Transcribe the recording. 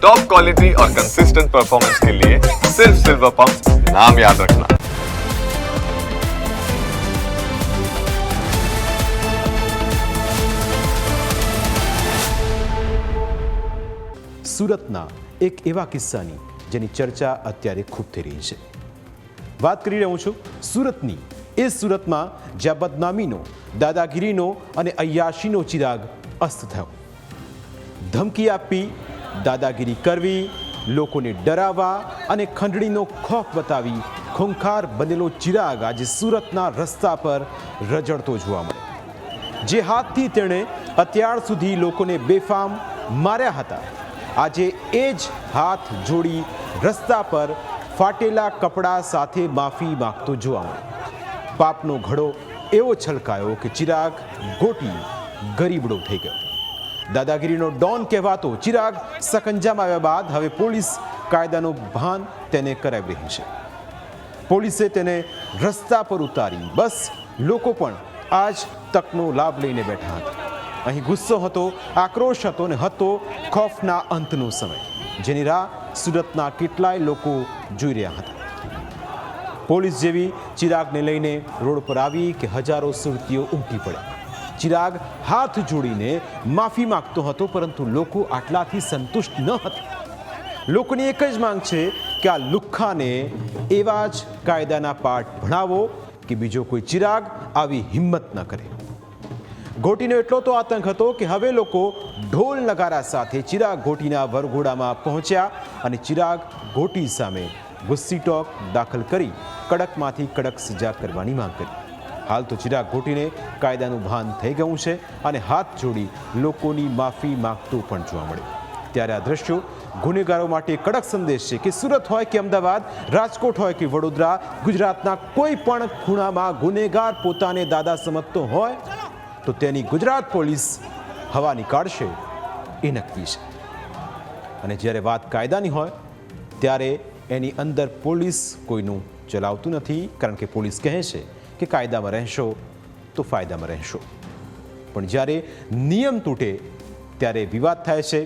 Top quality और consistent performance के लिए सिर्फ सिल्वर पंप नाम याद रखना। સુરતના એક એવા કિસ્સાની જેની ચર્ચા અત્યારે ખૂબ થઈ રહી છે. વાત કરી રહ્યો છું સુરતની, એ સુરતમાં જ્યાં બદનામીનો, દાદાગીરીનો અને અય્યાશીનો ચિરાગ અસ્ત થયો. ધમકી આપી, દાદાગીરી કરવી, લોકોને ડરાવવા અને ખંડણીનો ખોફ બતાવી ખૂંખાર બનેલો ચિરાગ આજે સુરતના રસ્તા પર રજળતો જોવા મળે. જે હાથથી તેણે અત્યાર સુધી લોકોને બેફામ માર્યા હતા, આજે એ જ હાથ જોડી રસ્તા પર ફાટેલા કપડાં સાથે માફી માંગતો જોવા મળે. પાપનો ઘડો એવો છલકાયો કે ચિરાગ ગોટી ગરીબડો થઈ ગયો. દાદાગીરીનો ડોન કહેવાતો ચિરાગ સકંજામાં આવ્યા બાદ હવે પોલીસ કાયદાનું ભાન તેને કરાવી રહી છે. પોલીસે તેને રસ્તા પર ઉતારી, બસ લોકો પણ આ જ તકનો લાભ લઈને બેઠા હતા. અહીં ગુસ્સો હતો, આક્રોશ હતો અને હતો ખોફના અંતનો સમય, જેની રાહ સુરતના કેટલાય લોકો જોઈ રહ્યા હતા. પોલીસ જેવી ચિરાગને લઈને રોડ પર આવી કે હજારો સુરતીઓ ઉમટી પડ્યા. ચિરાગ હાથ જોડીને માફી માંગતો હતો, પરંતુ લોકો આટલાથી સંતુષ્ટ ન હતા. લોકોની એક જ માંગ છે કે આ લુખ્ખાને એવા જ કાયદાના પાઠ ભણાવો કે બીજો કોઈ ચિરાગ આવી હિંમત ન કરે. ઘોટીનો એટલો તો આતંક હતો કે હવે લોકો ઢોલ નગારા સાથે ચિરાગ ઘોટીના વરઘોડામાં પહોંચ્યા અને ચિરાગ ઘોટી સામે ગુસ્સી ટોક દાખલ કરી કડકમાંથી કડક સજા કરવાની માંગ કરી. હાલ તો ચિરાગ ઘોટીને કાયદાનું ભાન થઈ ગયું છે અને હાથ જોડી લોકોની માફી માંગતો પણ જોવા મળે. ત્યારે આ દ્રશ્યો ગુનેગારો માટે કડક સંદેશ છે કે સુરત હોય કે અમદાવાદ, રાજકોટ હોય કે વડોદરા, ગુજરાતના કોઈ પણ ખૂણામાં ગુનેગાર પોતાને દાદા સમજતો હોય તો તેની ગુજરાત પોલીસ હવા નીકાળશે એ નક્કી છે. અને જ્યારે વાત કાયદાની હોય ત્યારે એની અંદર પોલીસ કોઈનું ચલાવતું નથી, કારણ કે પોલીસ કહે છે કે કાયદામાં રહેશો તો ફાયદામાં રહેશો. પણ જ્યારે નિયમ તૂટે ત્યારે વિવાદ થાય છે,